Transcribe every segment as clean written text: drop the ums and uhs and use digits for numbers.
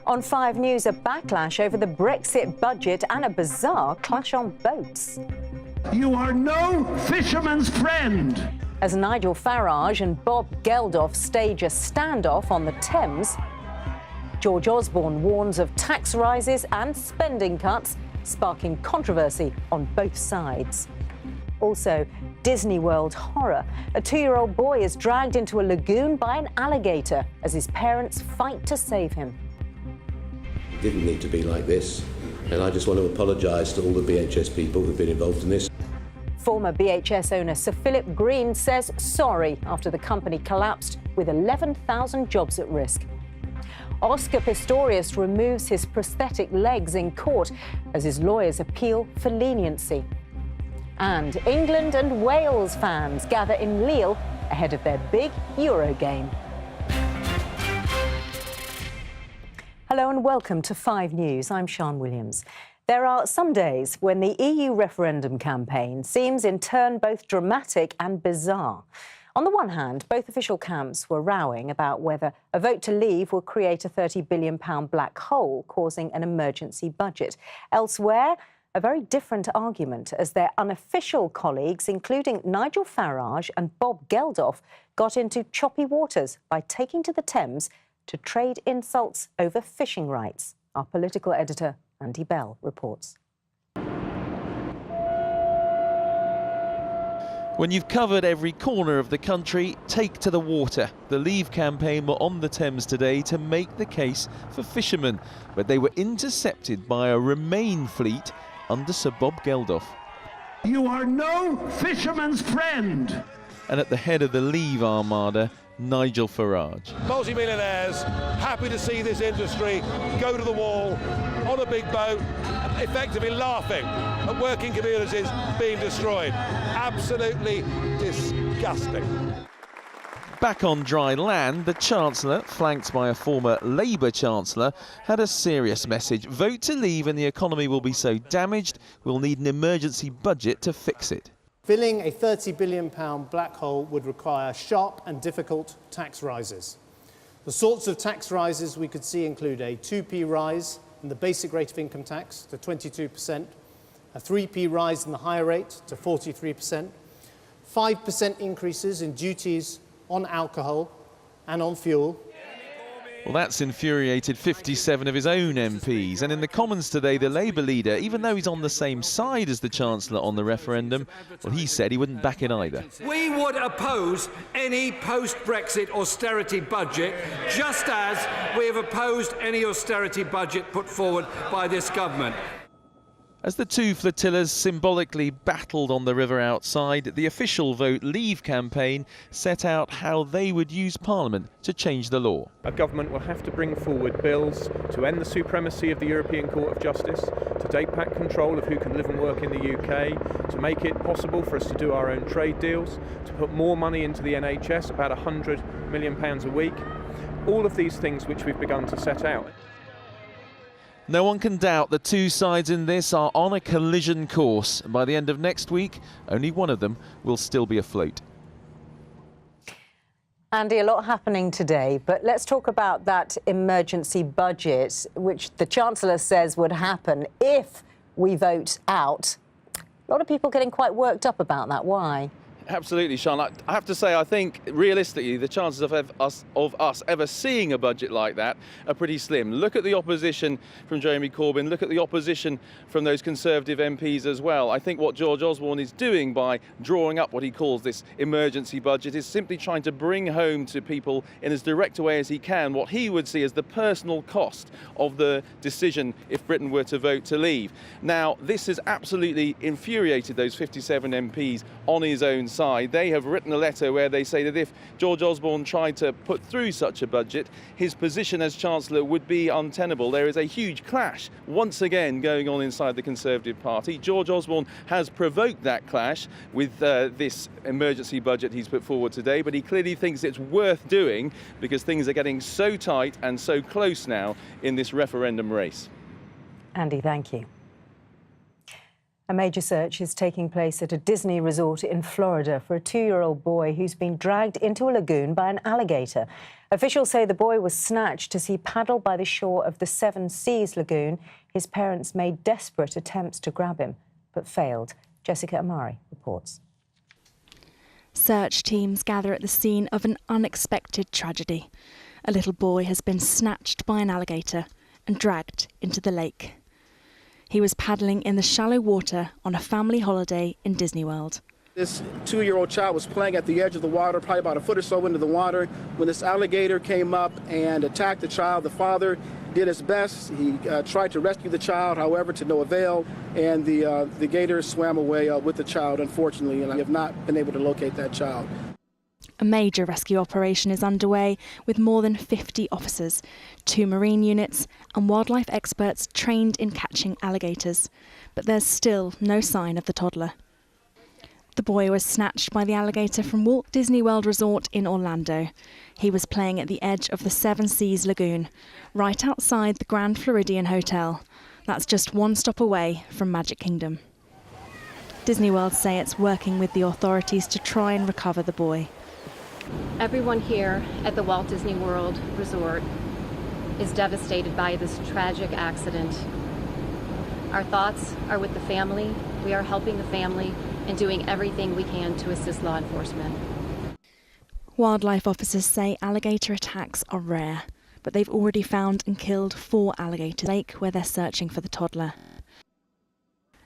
On 5 News, a backlash over the Brexit budget and a bizarre clash on boats. You are no fisherman's friend. As Nigel Farage and Bob Geldof stage a standoff on the Thames, George Osborne warns of tax rises and spending cuts, sparking controversy on both sides. Also, Disney World horror. A 2-year-old boy is dragged into a lagoon by an alligator as his parents fight to save him. It didn't need to be like this, and I just want to apologise to all the BHS people who've been involved in this. Former BHS owner Sir Philip Green says sorry after the company collapsed with 11,000 jobs at risk. Oscar Pistorius removes his prosthetic legs in court as his lawyers appeal for leniency. And England and Wales fans gather in Lille ahead of their big Euro game. Hello and welcome to 5 News. I'm Sian Williams. There are some days when the EU referendum campaign seems in turn both dramatic and bizarre. On the one hand, both official camps were rowing about whether a vote to leave will create a £30 billion black hole, causing an emergency budget. Elsewhere, a very different argument as their unofficial colleagues, including Nigel Farage and Bob Geldof, got into choppy waters by taking to the Thames to trade insults over fishing rights. Our political editor, Andy Bell, reports. When you've covered every corner of the country, take to the water. The Leave campaign were on the Thames today to make the case for fishermen, but they were intercepted by a Remain fleet under Sir Bob Geldof. You are no fisherman's friend. And at the head of the Leave armada, Nigel Farage. Multi-millionaires happy to see this industry go to the wall on a big boat, effectively laughing at working communities being destroyed. Absolutely disgusting. Back on dry land, the Chancellor, flanked by a former Labour Chancellor, had a serious message. Vote to leave and the economy will be so damaged, we'll need an emergency budget to fix it. Filling a £30 billion black hole would require sharp and difficult tax rises. The sorts of tax rises we could see include a 2p rise in the basic rate of income tax to 22%, a 3p rise in the higher rate to 43%, 5% increases in duties on alcohol and on fuel. Well, that's infuriated 57 of his own MPs. And in the Commons today, the Labour leader, even though he's on the same side as the Chancellor on the referendum, well, he said he wouldn't back it either. We would oppose any post-Brexit austerity budget, just as we have opposed any austerity budget put forward by this government. As the two flotillas symbolically battled on the river outside, the official Vote Leave campaign set out how they would use Parliament to change the law. A government will have to bring forward bills to end the supremacy of the European Court of Justice, to take back control of who can live and work in the UK, to make it possible for us to do our own trade deals, to put more money into the NHS, about £100 million a week. All of these things which we've begun to set out. No one can doubt the two sides in this are on a collision course. And by the end of next week, only one of them will still be afloat. Andy, a lot happening today, but let's talk about that emergency budget, which the Chancellor says would happen if we vote out. A lot of people getting quite worked up about that. Why? Absolutely, Sian. I have to say, I think realistically the chances of us ever seeing a budget like that are pretty slim. Look at the opposition from Jeremy Corbyn, look at the opposition from those Conservative MPs as well. I think what George Osborne is doing by drawing up what he calls this emergency budget is simply trying to bring home to people in as direct a way as he can what he would see as the personal cost of the decision if Britain were to vote to leave. Now, this has absolutely infuriated those 57 MPs on his own side. They have written a letter where they say that if George Osborne tried to put through such a budget, his position as Chancellor would be untenable. There is a huge clash once again going on inside the Conservative Party. George Osborne has provoked that clash with this emergency budget he's put forward today, but he clearly thinks it's worth doing because things are getting so tight and so close now in this referendum race. Andy, thank you. A major search is taking place at a Disney resort in Florida for a 2-year-old boy who's been dragged into a lagoon by an alligator. Officials say the boy was snatched as he paddled by the shore of the Seven Seas lagoon. His parents made desperate attempts to grab him, but failed. Jessica Amari reports. Search teams gather at the scene of an unexpected tragedy. A little boy has been snatched by an alligator and dragged into the lake. He was paddling in the shallow water on a family holiday in Disney World. This 2-year-old child was playing at the edge of the water, probably about a foot or so into the water, when this alligator came up and attacked the child. The father did his best. He tried to rescue the child, however, to no avail, and the gator swam away with the child, unfortunately, and I have not been able to locate that child. A major rescue operation is underway with more than 50 officers, 2 marine units and wildlife experts trained in catching alligators. But there's still no sign of the toddler. The boy was snatched by the alligator from Walt Disney World Resort in Orlando. He was playing at the edge of the Seven Seas Lagoon, right outside the Grand Floridian Hotel. That's just 1 stop away from Magic Kingdom. Disney World say it's working with the authorities to try and recover the boy. Everyone here at the Walt Disney World Resort is devastated by this tragic accident. Our thoughts are with the family. We are helping the family and doing everything we can to assist law enforcement. Wildlife officers say alligator attacks are rare, but they've already found and killed 4 alligators in the lake where they're searching for the toddler.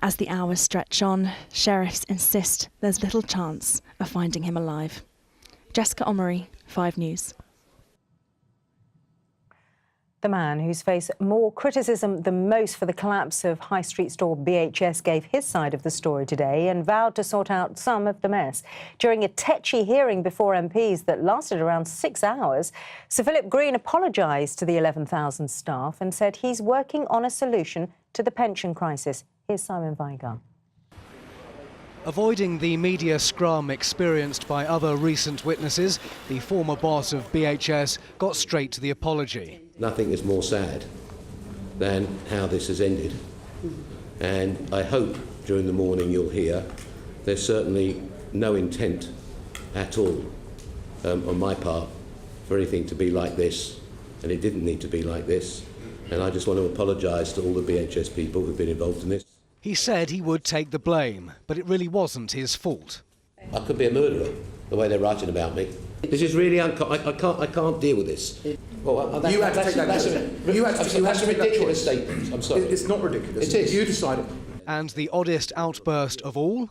As the hours stretch on, sheriffs insist there's little chance of finding him alive. Jessica Omari, 5 News. The man who's faced more criticism than most for the collapse of high street store BHS gave his side of the story today and vowed to sort out some of the mess. During a tetchy hearing before MPs that lasted around 6 hours, Sir Philip Green apologised to the 11,000 staff and said he's working on a solution to the pension crisis. Here's Simon Weiger. Avoiding the media scrum experienced by other recent witnesses, the former boss of BHS got straight to the apology. Nothing is more sad than how this has ended. And I hope during the morning you'll hear there's certainly no intent at all on my part for anything to be like this, and it didn't need to be like this. And I just want to apologise to all the BHS people who've been involved in this. He said he would take the blame, but it really wasn't his fault. I could be a murderer, the way they're writing about me. This is really I can't deal with this. Well, you had to take that. That's a ridiculous statement. I'm sorry. It's not ridiculous. It is. You decided. And the oddest outburst of all?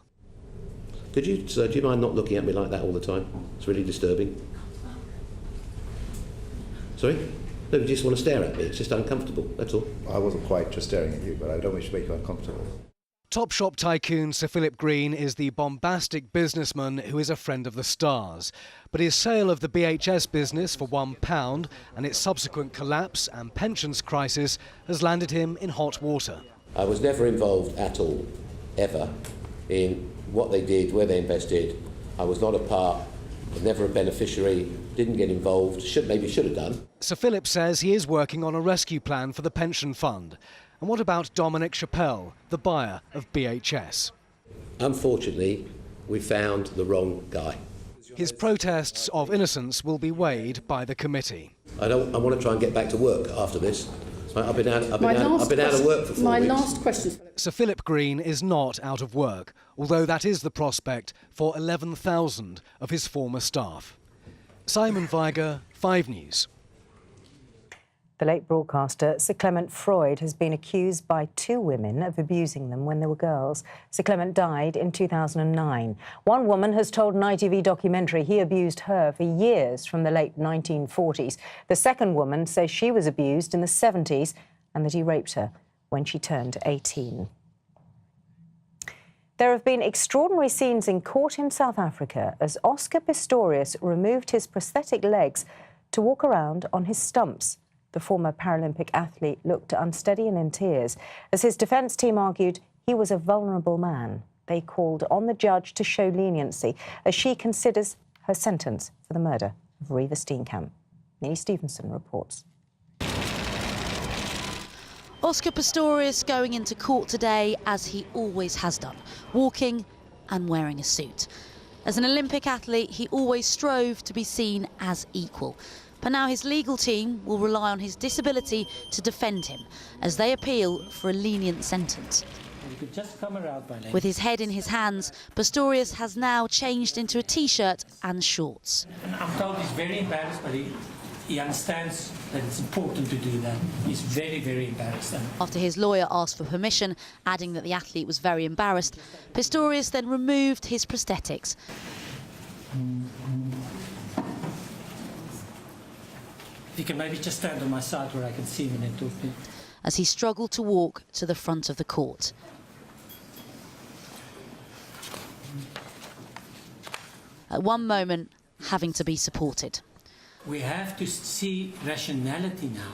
Could you, sir, do you mind not looking at me like that all the time? It's really disturbing. Sorry? No, you just want to stare at me. It's just uncomfortable, that's all. I wasn't quite just staring at you, but I don't wish to make you uncomfortable. Topshop tycoon Sir Philip Green is the bombastic businessman who is a friend of the stars. But his sale of the BHS business for £1 and its subsequent collapse and pensions crisis has landed him in hot water. I was never involved at all, ever, in what they did, where they invested. I was not a part, never a beneficiary, didn't get involved, maybe should have done. Sir Philip says he is working on a rescue plan for the pension fund. And what about Dominic Chappell, the buyer of BHS? Unfortunately, we found the wrong guy. His protests of innocence will be weighed by the committee. I want to try and get back to work after this. I've been out of work for 4 weeks. My last question. Sir Philip Green is not out of work, although that is the prospect for 11,000 of his former staff. Simon Weiger, 5 News. The late broadcaster Sir Clement Freud has been accused by 2 women of abusing them when they were girls. Sir Clement died in 2009. One woman has told an ITV documentary he abused her for years from the late 1940s. The second woman says she was abused in the 70s and that he raped her when she turned 18. There have been extraordinary scenes in court in South Africa as Oscar Pistorius removed his prosthetic legs to walk around on his stumps. The former Paralympic athlete looked unsteady and in tears. As his defence team argued, he was a vulnerable man. They called on the judge to show leniency as she considers her sentence for the murder of Reeva Steenkamp. Nini Stevenson reports. Oscar Pistorius going into court today as he always has done, walking and wearing a suit. As an Olympic athlete, he always strove to be seen as equal. But now his legal team will rely on his disability to defend him as they appeal for a lenient sentence. You could just come around by With his head in his hands, Pistorius has now changed into a T-shirt and shorts. I'm told he's very embarrassed, but he understands that it's important to do that. He's very, very embarrassed. After his lawyer asked for permission, adding that the athlete was very embarrassed, Pistorius then removed his prosthetics. If you can maybe just stand on my side where I can see him and talk to you. As he struggled to walk to the front of the court. At one moment, having to be supported. We have to see rationality now.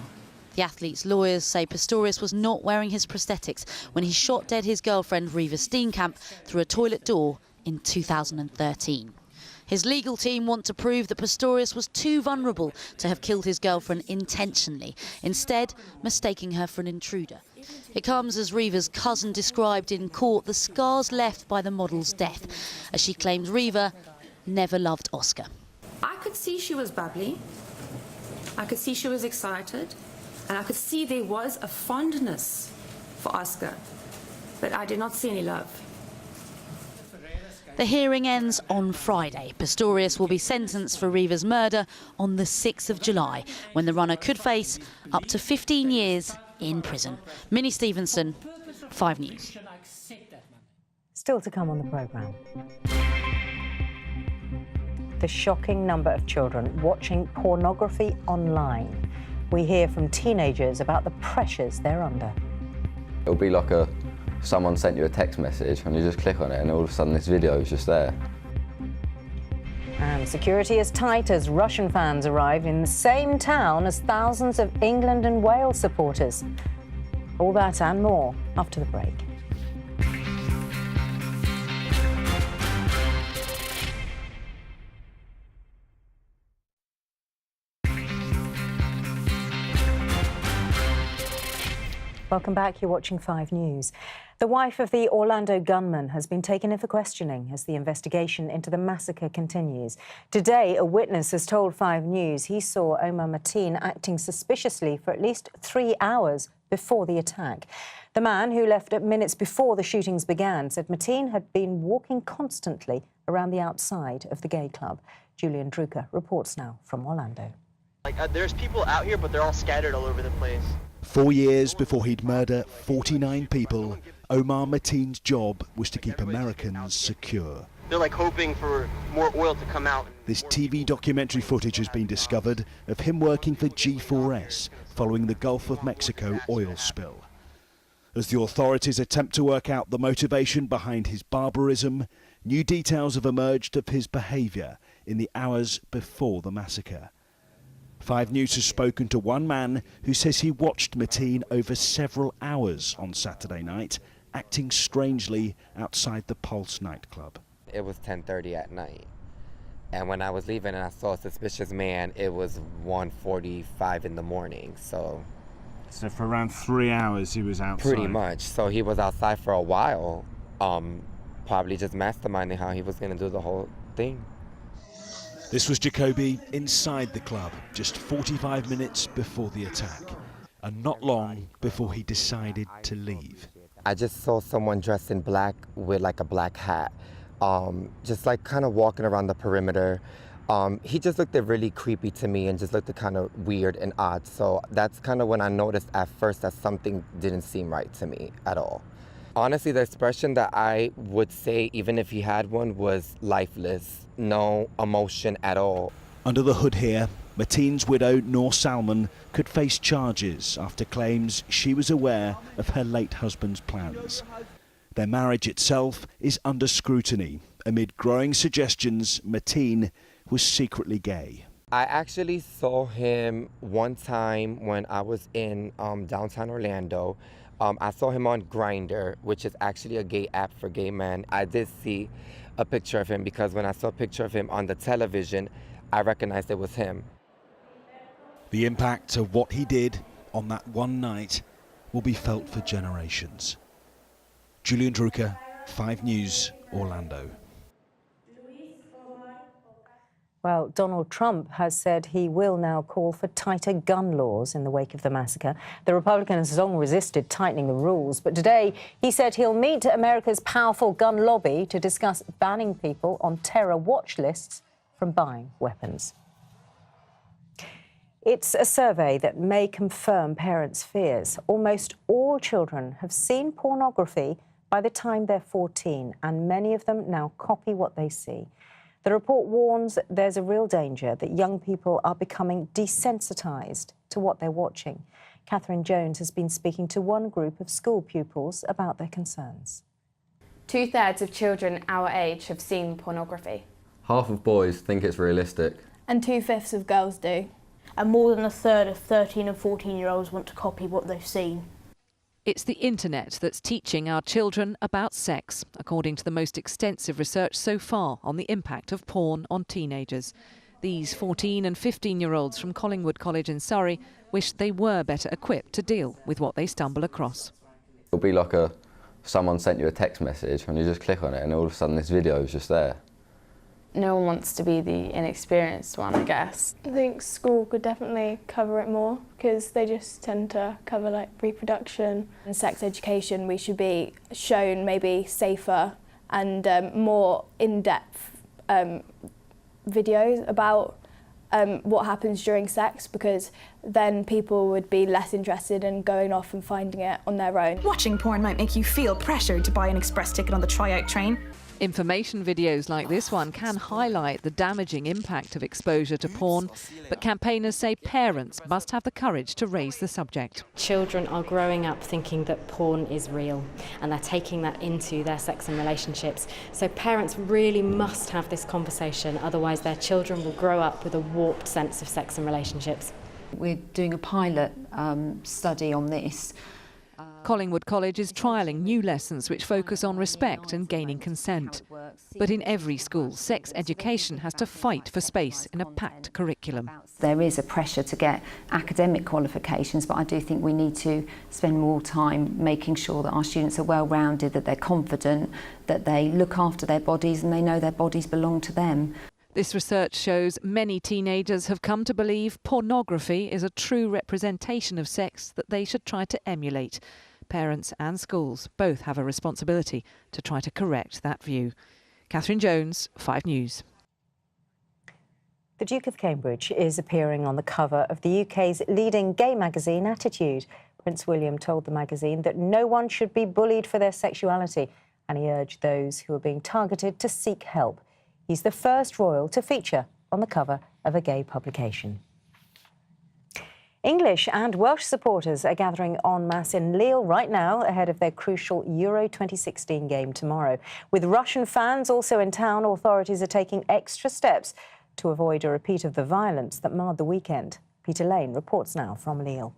The athlete's lawyers say Pistorius was not wearing his prosthetics when he shot dead his girlfriend Reeva Steenkamp through a toilet door in 2013. His legal team want to prove that Pistorius was too vulnerable to have killed his girlfriend intentionally, instead mistaking her for an intruder. It comes as Reeva's cousin described in court the scars left by the model's death, as she claims Reeva never loved Oscar. I could see she was bubbly, I could see she was excited, and I could see there was a fondness for Oscar, but I did not see any love. The hearing ends on Friday. Pistorius will be sentenced for Reeva's murder on the 6th of July, when the runner could face up to 15 years in prison. Minnie Stevenson, 5 News. Still to come on the programme. The shocking number of children watching pornography online. We hear from teenagers about the pressures they're under. It'll be like someone sent you a text message and you just click on it and all of a sudden this video is just there. And security is tight as Russian fans arrive in the same town as thousands of England and Wales supporters. All that and more after the break. Welcome back. You're watching 5 News. The wife of the Orlando gunman has been taken in for questioning as the investigation into the massacre continues. Today, a witness has told 5 News he saw Omar Mateen acting suspiciously for at least 3 hours before the attack. The man, who left minutes before the shootings began, said Mateen had been walking constantly around the outside of the gay club. Julian Drucker reports now from Orlando. There's people out here, but they're all scattered all over the place. 4 years before he'd murder 49 people, Omar Mateen's job was to keep Americans secure. They're hoping for more oil to come out. This TV documentary footage has been discovered of him working for G4S following the Gulf of Mexico oil spill. As the authorities attempt to work out the motivation behind his barbarism, new details have emerged of his behaviour in the hours before the massacre. 5 News has spoken to one man who says he watched Mateen over several hours on Saturday night, acting strangely outside the Pulse nightclub. It was 10:30 at night, and when I was leaving and I saw a suspicious man, it was 1:45 in the morning. So for around 3 hours he was outside? Pretty much. So he was outside for a while, probably just masterminding how he was going to do the whole thing. This was Jacoby inside the club just 45 minutes before the attack, and not long before he decided to leave. I just saw someone dressed in black with a black hat, just kind of walking around the perimeter. He just looked really creepy to me and just looked kind of weird and odd. So that's kind of when I noticed at first that something didn't seem right to me at all. Honestly, the expression that I would say, even if he had one, was lifeless. No emotion at all. Under the hood here, Mateen's widow, Noor Salman, could face charges after claims she was aware of her late husband's plans. Their marriage itself is under scrutiny amid growing suggestions Mateen was secretly gay. I actually saw him one time when I was in downtown Orlando. I saw him on Grindr, which is actually a gay app for gay men. I did see a picture of him because when I saw a picture of him on the television, I recognized it was him. The impact of what he did on that one night will be felt for generations. Julian Drucker, 5 News, Orlando. Well, Donald Trump has said he will now call for tighter gun laws in the wake of the massacre. The Republicans have long resisted tightening the rules, but today he said he'll meet America's powerful gun lobby to discuss banning people on terror watch lists from buying weapons. It's a survey that may confirm parents' fears. Almost all children have seen pornography by the time they're 14, and many of them now copy what they see. The report warns there's a real danger that young people are becoming desensitised to what they're watching. Catherine Jones has been speaking to one group of school pupils about their concerns. 2/3 of children our age have seen pornography. Half of boys think it's realistic. And 2/5 of girls do. And more than 1/3 of 13 and 14-year-olds want to copy what they've seen. It's the internet that's teaching our children about sex, according to the most extensive research so far on the impact of porn on teenagers. These 14 and 15-year-olds from Collingwood College in Surrey wish they were better equipped to deal with what they stumble across. It'll be like someone sent you a text message and you just click on it and all of a sudden this video is just there. No one wants to be the inexperienced one, I guess. I think school could definitely cover it more because they just tend to cover like reproduction and sex education. We should be shown maybe safer and more in-depth videos about what happens during sex, because then people would be less interested in going off and finding it on their own. Watching porn might make you feel pressured to buy an express ticket on the tryout train. Information videos like this one can highlight the damaging impact of exposure to porn, but campaigners say parents must have the courage to raise the subject. Children are growing up thinking that porn is real, and they're taking that into their sex and relationships. So parents really must have this conversation, otherwise their children will grow up with a warped sense of sex and relationships. We're doing a pilot study on this. Collingwood College is trialling new lessons which focus on respect and gaining consent. But in every school, sex education has to fight for space in a packed curriculum. There is a pressure to get academic qualifications, but I do think we need to spend more time making sure that our students are well-rounded, that they're confident, that they look after their bodies and they know their bodies belong to them. This research shows many teenagers have come to believe pornography is a true representation of sex that they should try to emulate. Parents and schools both have a responsibility to try to correct that view. Catherine Jones, 5 News. The Duke of Cambridge is appearing on the cover of the UK's leading gay magazine, Attitude. Prince William told the magazine that no one should be bullied for their sexuality, and he urged those who are being targeted to seek help. He's the first royal to feature on the cover of a gay publication. English and Welsh supporters are gathering en masse in Lille right now ahead of their crucial Euro 2016 game tomorrow. With Russian fans also in town, authorities are taking extra steps to avoid a repeat of the violence that marred the weekend. Peter Lane reports now from Lille.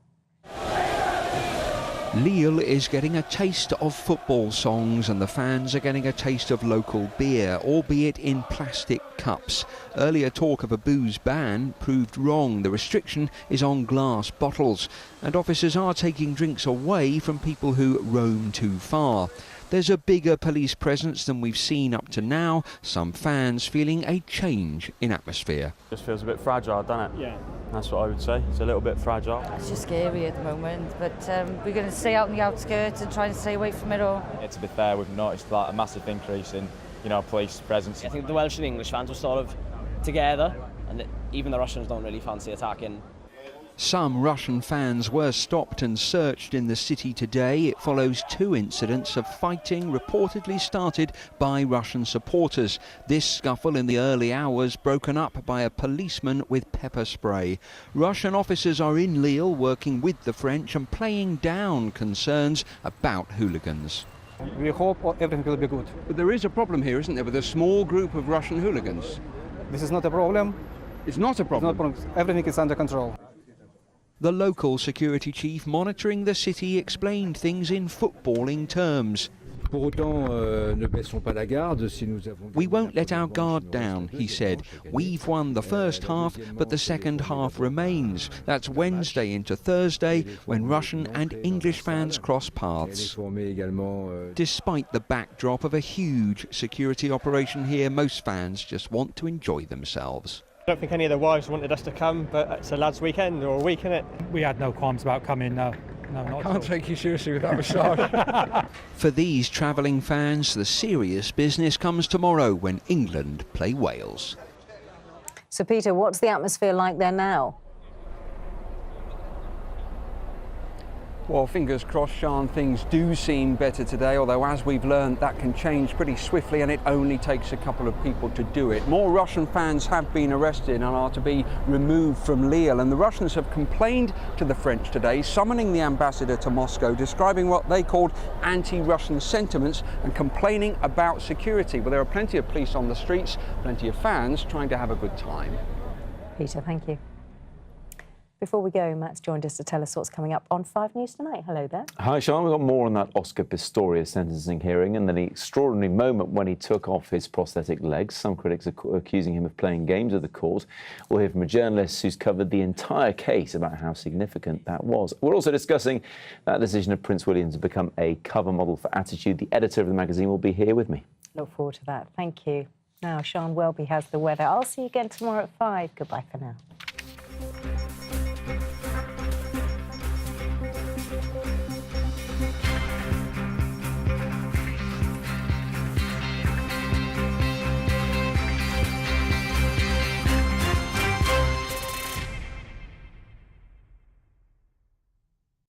Lille is getting a taste of football songs and the fans are getting a taste of local beer, albeit in plastic cups. Earlier talk of a booze ban proved wrong. The restriction is on glass bottles, and officers are taking drinks away from people who roam too far. There's a bigger police presence than we've seen up to now, some fans feeling a change in atmosphere. Just feels a bit fragile, doesn't it? Yeah. That's what I would say. It's a little bit fragile. It's just scary at the moment, but we're going to stay out in the outskirts and try and stay away from it all. To be fair, we've noticed that a massive increase in, police presence. I think the Welsh and English fans were sort of together, and even the Russians don't really fancy attacking. Some Russian fans were stopped and searched in the city today. It follows 2 incidents of fighting reportedly started by Russian supporters. This scuffle in the early hours broken up by a policeman with pepper spray. Russian officers are in Lille working with the French and playing down concerns about hooligans. We hope everything will be good. But there is a problem here, isn't there, with a small group of Russian hooligans? This is not a problem. It's not a problem? It's not a problem. Everything is under control. The local security chief monitoring the city explained things in footballing terms. We won't let our guard down, he said. We've won the first half, but the second half remains. That's Wednesday into Thursday, when Russian and English fans cross paths. Despite the backdrop of a huge security operation here, most fans just want to enjoy themselves. I don't think any of the wives wanted us to come, but it's a lads' weekend or a week, innit? We had no qualms about coming, no. No, not Can't take you seriously with that massage. For these travelling fans, the serious business comes tomorrow when England play Wales. So, Peter, what's the atmosphere like there now? Well, fingers crossed, Sian, things do seem better today, although as we've learned, that can change pretty swiftly and it only takes a couple of people to do it. More Russian fans have been arrested and are to be removed from Lille, and the Russians have complained to the French today, summoning the ambassador to Moscow, describing what they called anti-Russian sentiments and complaining about security. Well, there are plenty of police on the streets, plenty of fans trying to have a good time. Peter, thank you. Before we go, Matt's joined us to tell us what's coming up on 5 News tonight. Hello there. Hi, Sian. We've got more on that Oscar Pistorius sentencing hearing and then the extraordinary moment when he took off his prosthetic legs. Some critics are accusing him of playing games with the court. We'll hear from a journalist who's covered the entire case about how significant that was. We're also discussing that decision of Prince William to become a cover model for Attitude. The editor of the magazine will be here with me. Look forward to that. Thank you. Now, Sian Welby has the weather. I'll see you again tomorrow at 5. Goodbye for now.